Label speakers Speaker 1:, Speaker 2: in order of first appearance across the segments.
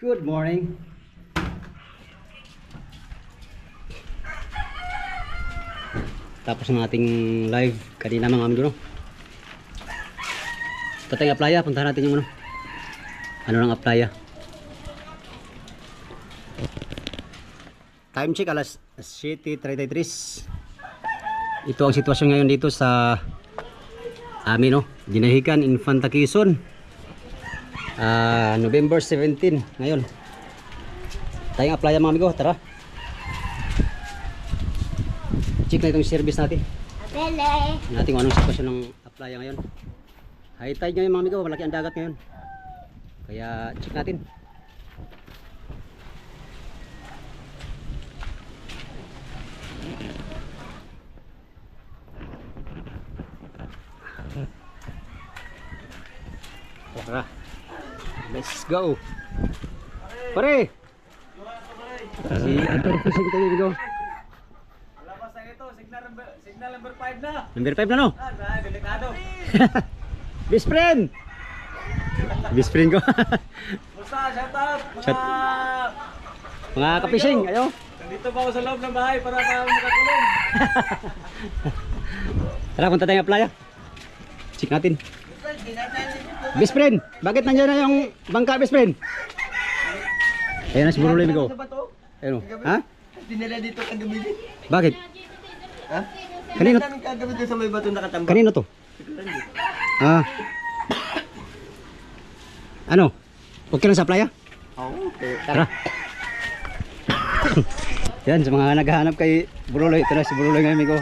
Speaker 1: Good morning. Tapos ng ating live kanina mga amigo, no? Ito tayong playa, puntahan natin yung ano ng playa. Time check alas 7:33. Ito ang sitwasyon ngayon dito sa amin, no? Dinahican, Infanta Quezon. November 17 ngayon. Tayong playa mga amigo, tara. Check na itong service natin. Natin kung anong sitwasyon ng playa ngayon. High tide ngayon mga amigo, malaki ang dagat ngayon. Kaya check natin. Tara. Let's go. Pare. Si Anton fishing tayo amigo.
Speaker 2: Labas na ito, signal number 5 na.
Speaker 1: Number 5 na no?
Speaker 2: Delikado.
Speaker 1: Best friend. Best friend ko.
Speaker 2: Musta, shout out.
Speaker 1: Mga ka-fishing, ayo.
Speaker 2: Nandito pa ako sa loob ng bahay para makakulong.
Speaker 1: Tara, punta tayo sa playa. Check natin. Best friend, bakit nandiyan na yung bangka, best friend? Ayun na si Buruloy amigo. Ayun. Ha?
Speaker 2: Dinala dito kagabi.
Speaker 1: Bakit?
Speaker 2: Ha?
Speaker 1: Kanino?
Speaker 2: Namin kagabi dito sa may bato nakatambak.
Speaker 1: Kanino to? Ah. Ano? Okay lang sa playa?
Speaker 2: Oo.
Speaker 1: Tara. Yan, sa mga naghahanap kay Buruloy, ito na si Buruloy ngayon amigo.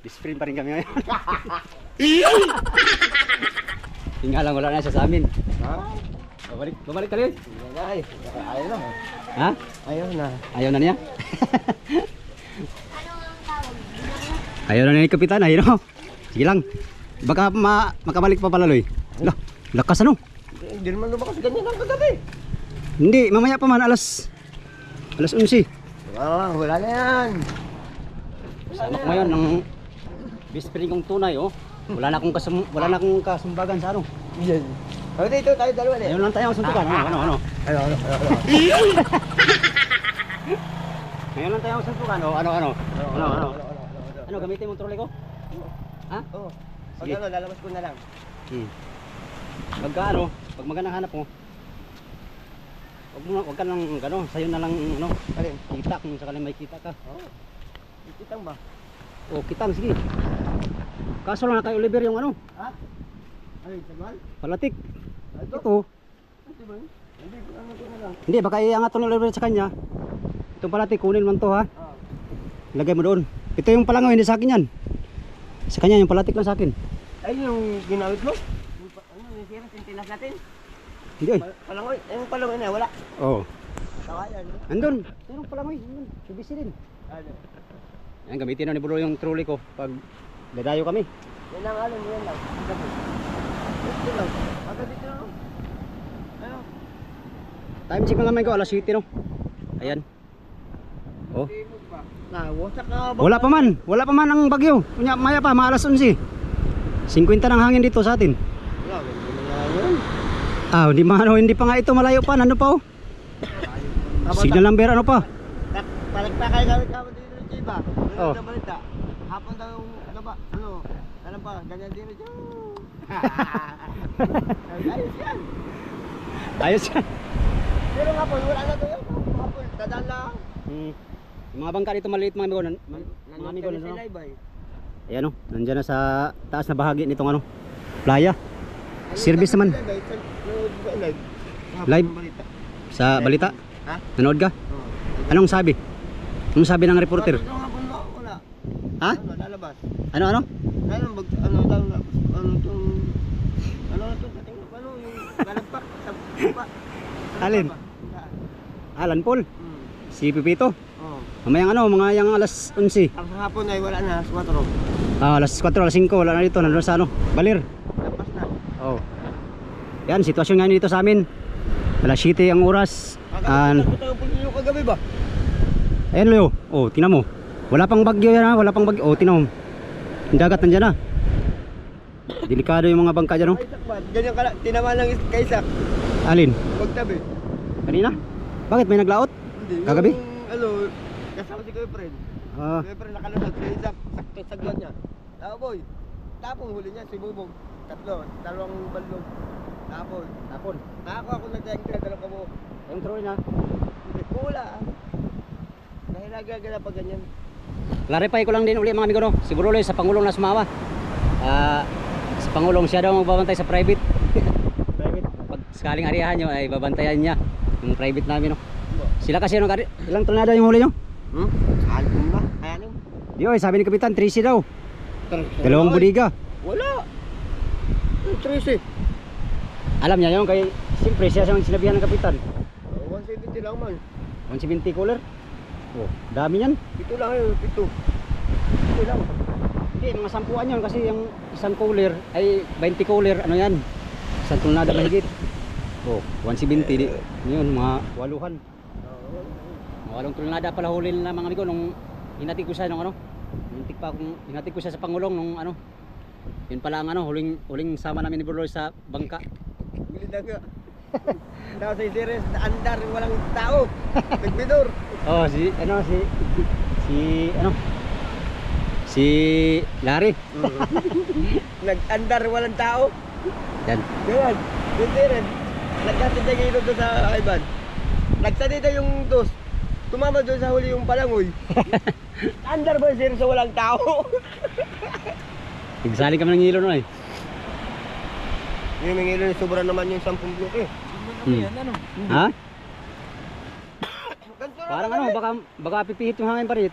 Speaker 1: Best friend pa rin kami ngayon. Tingnan lang, wala na siya sa amin.
Speaker 2: Ha?
Speaker 1: Babalik ka rin.
Speaker 2: Ay, ayaw na.
Speaker 1: Ha?
Speaker 2: Ayaw na.
Speaker 1: Ayaw na niya? Ayaw na niya ni Kapitan, ayaw na. Sige lang. Baka makabalik pa pala, Loy. Lakas ano?
Speaker 2: Hindi naman lumakas ganyan ang kagabi.
Speaker 1: Hindi, mamaya pa man, alas 11.
Speaker 2: Wala na yan.
Speaker 1: Sama ko ngayon ng best friend kong tunay, oh. Wala na akong kasumbagan sa ano.
Speaker 2: Yan. O dito tayo dalawa
Speaker 1: Ayaw lang tayo suntukan. Ano?
Speaker 2: Ayaw.
Speaker 1: Ngayon lang tayo suntukan. Ano? Ano, gamitin mo trolley ko? Ha?
Speaker 2: Oo. Pag
Speaker 1: Sige.
Speaker 2: lalabas ko na lang.
Speaker 1: Pag magandang hanap mo, wag ka lang gano, sayo na lang
Speaker 2: Alin?
Speaker 1: kita kung sakaling may kita ka.
Speaker 2: Oo. Kitang ba?
Speaker 1: O kitang, sige. Kaso lang na kay Oliver yung
Speaker 2: Ha? Ay, sabal?
Speaker 1: palatik.
Speaker 2: Ito?
Speaker 1: Ito.
Speaker 2: Ito ba yun? Hindi, ano ko na lang.
Speaker 1: Hindi, baka iangat ng Oliver sa kanya. Itong palatik, kunin man to ha. Lagay mo doon. Ito yung palangaw, hindi sa akin yan. Sa kanya yung palatik lang sa akin.
Speaker 2: Ay, yung ginawit mo? Yung sira, sintinas natin?
Speaker 1: Hindi ay.
Speaker 2: Palangoy, yung palangoy na, wala.
Speaker 1: Oo.
Speaker 2: Tawayan.
Speaker 1: Andun. Yung palangaw, andun. Subisi din.
Speaker 2: Ano?
Speaker 1: Yan, gamitin na ni Bro yung trolley ko pag dadayo kami.
Speaker 2: Yan lang, yan lang. Dito lang. Dito lang. Ano?
Speaker 1: Time check na naman ko, alas 7 no. Ayan. Oh.
Speaker 2: Wasak na ba?
Speaker 1: Wala pa man ang bagyo. Kunya maya pa, mga alas 11. 50 ng hangin dito sa atin.
Speaker 2: Wala, ganun na yun.
Speaker 1: Hindi pa nga ito malayo pa, nando pa oh. Signal number ano pa?
Speaker 2: Palagpakay kami dito ng Chiba.
Speaker 1: Oh.
Speaker 2: Ano balita? Hapon daw, ano pa, ganyan din ito. Ayos yan.
Speaker 1: Ayos yan.
Speaker 2: Pero hapon, wala na to yun. Hapon, dadaan lang.
Speaker 1: Yung mga bangka dito maliit mga amigo. Mga amigo na no. Ayan oh, nandiyan na sa taas na bahagi nitong playa. Service naman. Live? Sa balita?
Speaker 2: Ha?
Speaker 1: Nanood ka? Anong sabi? Anong sabi ng reporter?
Speaker 2: Wala.
Speaker 1: Ha?
Speaker 2: Lalabas.
Speaker 1: Ano?
Speaker 2: Ano yung galampak sa baba.
Speaker 1: Alin? Alan Paul? Si Pipito?
Speaker 2: Oo.
Speaker 1: Mamayang mga yang alas 11.
Speaker 2: Ang hapon ay wala na, alas 4.
Speaker 1: Alas 4, alas 5, wala na dito. Nandun sa Balir.
Speaker 2: Lapas na.
Speaker 1: Oh. Yan, sitwasyon ngayon dito sa amin. Alas 7 ang oras.
Speaker 2: Tayo puliyo kagabi ba?
Speaker 1: Ayan Leo. Oh, tingnan mo. Wala pang bagyo yan ha. Wala pang bagyo. Oh, tingnan mo. Yung dagat nandyan na. Delikado yung mga bangka dyan oh.
Speaker 2: Isaac ba? Ganyan ka lang. Tinaman lang kay Isaac.
Speaker 1: Alin?
Speaker 2: Magtabi.
Speaker 1: Kanina? Bakit may naglaot?
Speaker 2: Hindi.
Speaker 1: Kagabi?
Speaker 2: Yung, ano, kasama si Kuya Fred.
Speaker 1: Ah,
Speaker 2: Kuya Fred nakalusot. Si Isaac, sakto saglan niya. Boy. Tapon huli niya si Bubog. Dalawang balog. Tapon. Ako nagtayang dalawang kabo.
Speaker 1: yung throw niya.
Speaker 2: Hindi, pula. Dahil nagagala pa ganyan.
Speaker 1: Clarify ko lang din uli mga amigo no. Siguro ulit sa Pangulong na sumawa. Sa Pangulong siya daw magbabantay sa private. Private. Pag sakaling ariyahan nyo ay babantayan niya yung private namin no. Sila kasi nung ilang tonelada yung huli nyo?
Speaker 2: Anim na. Anim.
Speaker 1: Di oy, sabi ni Kapitan 13 daw. Dalawang budiga.
Speaker 2: Wala. 13.
Speaker 1: Alam niya yun kay siyempre siya siyang sinabihan ng Kapitan.
Speaker 2: 170 lang man.
Speaker 1: 170 cooler. Oh, dami yan.
Speaker 2: Ito lang yun, ito. Ito lang.
Speaker 1: Hindi, mga sampuan yun kasi yung isang cooler ay 20 cooler, ano yan? Isang tonelada mahigit. Oh, 170 di. Yun, mga waluhan. Mga walong tonelada pala huli na mga amigo nung hinatid ko siya nung ano. Hinatid ko siya sa Pangulong nung ano. Yun pala ang ano, huling sama namin ni Brolo sa bangka.
Speaker 2: Bili na nga. Tapos si Sires, andar, walang tao. Nagbidor.
Speaker 1: Oh, si Larry.
Speaker 2: Nag-andar, walang tao.
Speaker 1: Yan.
Speaker 2: Ganyan. Si Sires, nagkatid na ngayon doon sa Iban. Nagsadita yung dos. Tumama doon sa huli yung palangoy. Andar ba si Sires sa walang tao?
Speaker 1: Nagsali kami ng hilo nun eh.
Speaker 2: Yung mga ilo, sobra naman yung 10 bloke eh.
Speaker 1: Ha?
Speaker 2: Ganito lang
Speaker 1: Parang
Speaker 2: kami.
Speaker 1: ano, baka pipihit yung hangin pa rin.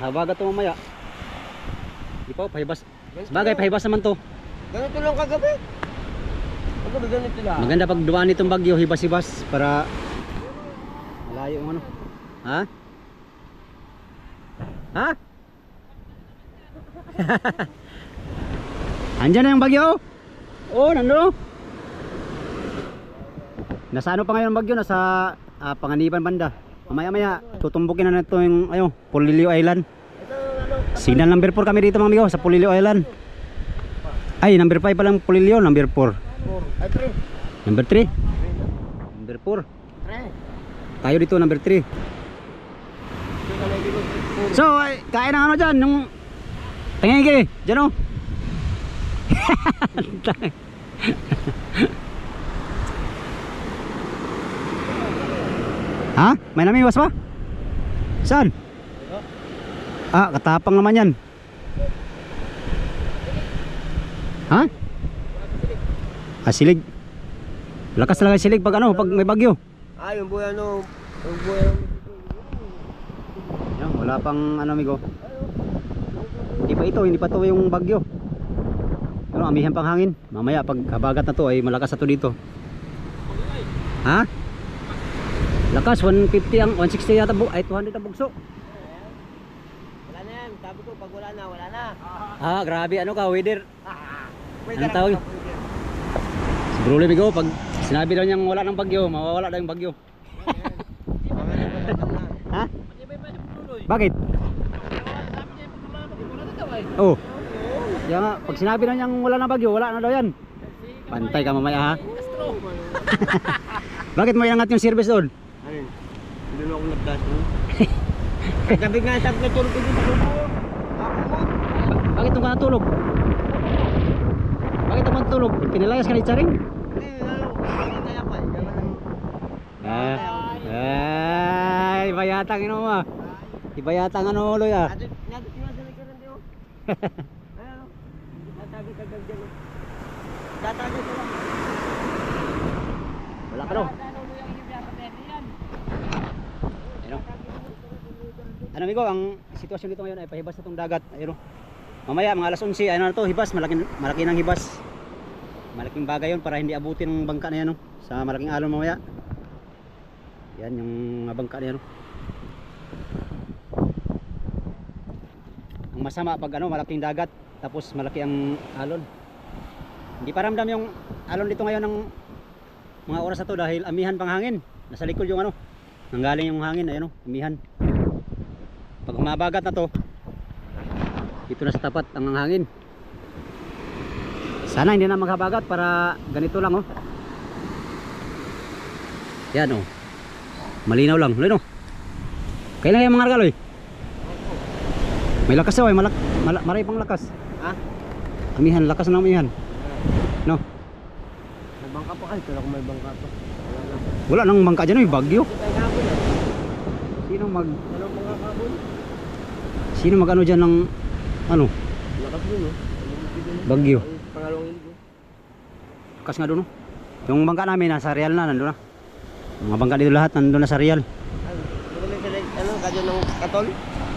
Speaker 1: Habagat to mamaya. Di pa, pahibas. Sabagay, pahibas naman to.
Speaker 2: Ganito lang kagabi. Kagabi ganito lang.
Speaker 1: Maganda pag dumaan itong bagyo, hibas-hibas para malayo yung ano. Ha? Ha? Andyan na yung bagyo. Oh, nandun. Nasa ano pa ngayon ang bagyo? Nasa Panganiban banda. Mamaya-maya tutumbukin na nito yung Polilio Island.
Speaker 2: Ito ano,
Speaker 1: Signal number 4 kami dito mga amigo sa Polilio Island. Ay, number 5 pa lang Polilio, number 4.
Speaker 2: 4. Ay, 3.
Speaker 1: Number 3. Number 4.
Speaker 2: 3.
Speaker 1: Tayo dito number 3. So, ay, kain ng ano dyan, yung tingin kayo, dyan o. Ha? May namiwas pa? Saan? Katapang naman yan. Ha? Silig. Lakas talaga yung silig pag ano, pag may bagyo.
Speaker 2: Yung buhay ano, yung buhay ano.
Speaker 1: Yan, wala pang ano amigo. Hindi pa to yung bagyo. Pero amihan pang hangin. Mamaya pag habagat na to ay malakas na to dito. Ha? Lakas 150 ang 160 yata ay 200 ang bugso.
Speaker 2: Wala na yan, sabi ko pag wala na.
Speaker 1: Grabe ano ka, weather.
Speaker 2: Pwede
Speaker 1: Anong tawag? Siguro amigo, pag sinabi daw niyang wala ng bagyo, mawawala daw yung bagyo. Ha? Bakit? Oh. Kaya nga, pag sinabi na niyang wala na bagyo, wala na daw yan. Pantay ka mamaya ha. Bakit mo iangat yung service doon?
Speaker 2: Ayun, hindi na ako nagdas mo. Sabi nga, sabi na tulog ko dito sa kubo.
Speaker 1: Bakit nung ka natulog? Bakit naman tulog? Pinilayas ka ni Charing? Ay, iba yatang ino mo. Iba yatang ano ulo ya. Wala ka daw. Ano amigo, ang sitwasyon dito ngayon ay pahibas na itong dagat. Ayun. Mamaya mga alas 11, ano na to, hibas, malaki ng hibas. Malaking bagay yun para hindi abutin ng bangka na yan, no? Sa malaking alon mamaya. Yan yung bangka na yan, no? Ang masama pag ano, malaking dagat tapos malaki ang alon. Hindi pa ramdam yung alon dito ngayon ng mga oras na to dahil amihan pang hangin. Nasa likod yung ano, nanggaling yung hangin, ayun, no? Amihan. Pag humabagat na to, dito na sa tapat ang hangin. Sana hindi na maghabagat para ganito lang, oh. Yan oh. Malinaw lang. Lino. Kailan yung mga regalo eh? May lakas daw eh. Maray pang lakas.
Speaker 2: Ha?
Speaker 1: Amihan, lakas ng amihan. No?
Speaker 2: May bangka pa kasi. Wala kung may bangka pa. Wala lang.
Speaker 1: Wala nang bangka dyan eh. Bagyo.
Speaker 2: Ay, hapon eh.
Speaker 1: Sino mag...
Speaker 2: Anong bangka hapon?
Speaker 1: Sino mag ano dyan ng... Ano?
Speaker 2: Lakas yun, no?
Speaker 1: Bagyo.
Speaker 2: Ay, pangalawang linggo.
Speaker 1: Lakas nga doon no? Yung bangka namin nasa Real na. Nandun na. Mga bangka dito lahat nandun na sa Real.
Speaker 2: Ay, magaling sila, ano, kadyo ng katon?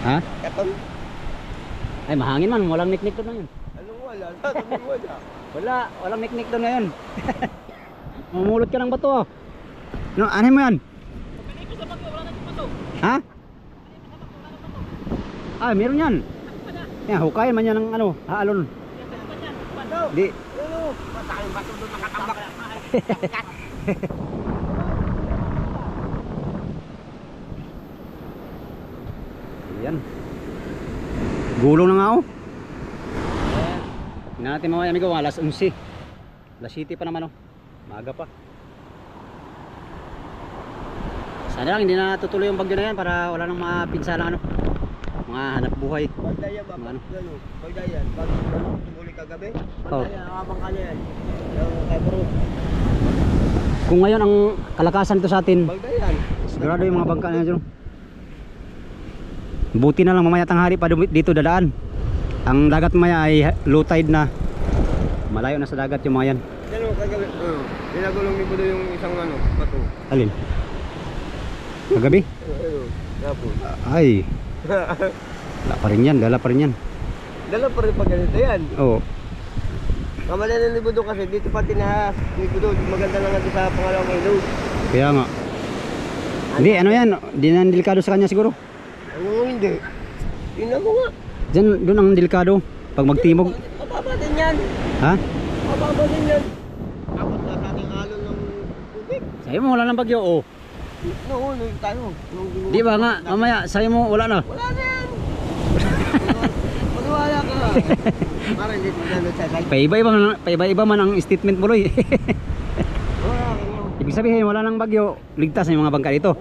Speaker 1: Ha?
Speaker 2: Katon?
Speaker 1: Ay mahangin man. Walang niknik doon na yun.
Speaker 2: Anong wala? Anong wala?
Speaker 1: Wala. Walang niknik doon ngayon. Mamulot ka ng bato oh. No, ano mo yan? Ha? Ah, meron yan. Yan, hukayin man yan ng ano, haalon. Di.
Speaker 2: Ano? Matayang bato doon nakatambak.
Speaker 1: Yan. Gulong na nga oh. Tingnan natin mga amigo, alas 11. Alas 7 pa naman oh. Maaga pa. Sana lang hindi na tutuloy yung bagyo na yan para wala nang mapinsalang ano. Mga hanap buhay.
Speaker 2: Bagdayan ba?
Speaker 1: Ano?
Speaker 2: Bagdayan. Pag tumuli kagabi,
Speaker 1: Oh.
Speaker 2: bagdayan, habang kanya yan. Yung kabro.
Speaker 1: Kung ngayon ang kalakasan ito sa atin,
Speaker 2: Bagdayan.
Speaker 1: sigurado yung mga bangka na dyan. Buti na lang mamaya tanghali pa dito dadaan. Ang dagat mamaya ay low tide na. Malayo na sa dagat yung mga yan.
Speaker 2: Yan o, kagabi. Nilagulong ni Budo yung isang ano, bato.
Speaker 1: Alin? Kagabi?
Speaker 2: Ayun, tapos.
Speaker 1: Ay, dala pa rin yan, dala pa rin yan.
Speaker 2: Dala pa rin pag ganito yan.
Speaker 1: Oo.
Speaker 2: Kamali na ni Budo kasi dito pa tinahas. Ni Budo, maganda na natin sa pangalawang ilog.
Speaker 1: Kaya nga. Hindi, ano yan? Hindi na delikado sa kanya siguro.
Speaker 2: Ano hindi? Tingnan mo nga.
Speaker 1: Diyan, doon ang delikado. Pag magtimog.
Speaker 2: Mababa din yan.
Speaker 1: Ha?
Speaker 2: Mababa din yan. Tapos na sa ating alon ng tubig.
Speaker 1: Sabi mo wala nang bagyo, oh.
Speaker 2: Noon, tayo.
Speaker 1: Di ba nga, mamaya, sabi mo wala na.
Speaker 2: Wala na yan. Maniwala ka. Para hindi tingnan sa side.
Speaker 1: Paiba-iba man ang statement mo, Loy.
Speaker 2: Wala ka.
Speaker 1: Ibig sabihin, wala nang bagyo. Ligtas na yung mga bangka dito.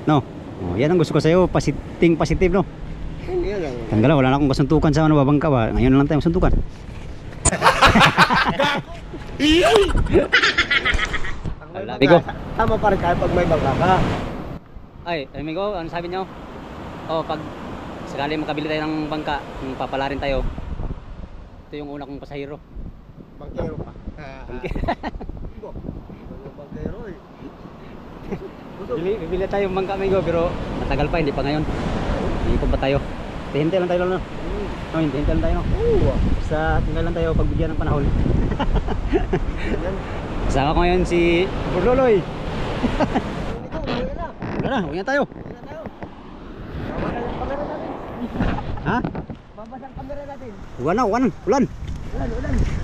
Speaker 1: No? Oh, yan ang gusto ko sa'yo. Positive, no?
Speaker 2: Hindi lang.
Speaker 1: Tanggal, wala na akong kasuntukan sa ano, bangka ba? Ngayon na lang tayo suntukan. Amigo.
Speaker 2: Tama pa rin kayo pag may bangka ka.
Speaker 1: Ay, amigo, ano sabi niyo? Oh, pag sakali makabili tayo ng bangka, kung papalarin tayo, ito yung una kong pasahero.
Speaker 2: Bangkero pa. Bangkero eh.
Speaker 1: Bibili tayo ng bangka, amigo, pero matagal pa, hindi pa ngayon. Hindi pa ba tayo? Hintay lang tayo no? No, hintay lang tayo no?
Speaker 2: Oo.
Speaker 1: Basta tinggal lang tayo pagbigyan ng panahon. Kasama ko ngayon si Burloloy. Wala na, huwag na tayo. Ha?
Speaker 2: Babas ang kamera natin.
Speaker 1: Ulan na, ulan.
Speaker 2: Ulan.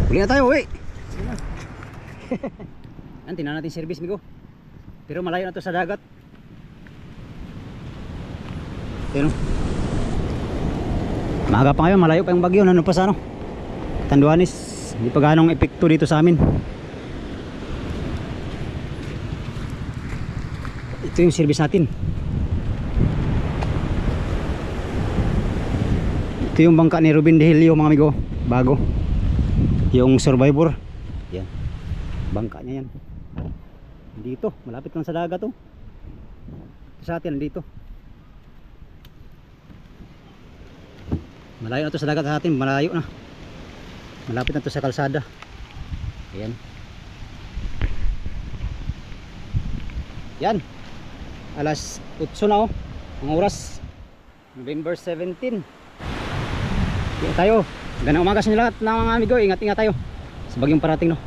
Speaker 1: Huli na tayo, uwi. Yan, tingnan natin service, migo. Pero malayo na to sa dagat. Pero maaga pa ngayon, malayo pa yung bagyo. Ano pa sa ano? Tanduanes. Hindi pa ganong epekto dito sa amin. Ito yung service natin. Ito yung bangka ni Ruben De Helio, mga amigo. Bago. Yung Survivor. Yan. Bangka niya yan. Dito, malapit lang sa dagat to. Sa atin, dito. Malayo na to sa dagat sa atin, malayo na. Malapit na to sa kalsada. Ayan. Yan. Alas 8 na oh. Ang oras. November 17. Kaya tayo. Gandang umaga sa inyo lahat ng mga amigo. Ingat-ingat tayo sa bagyong parating no.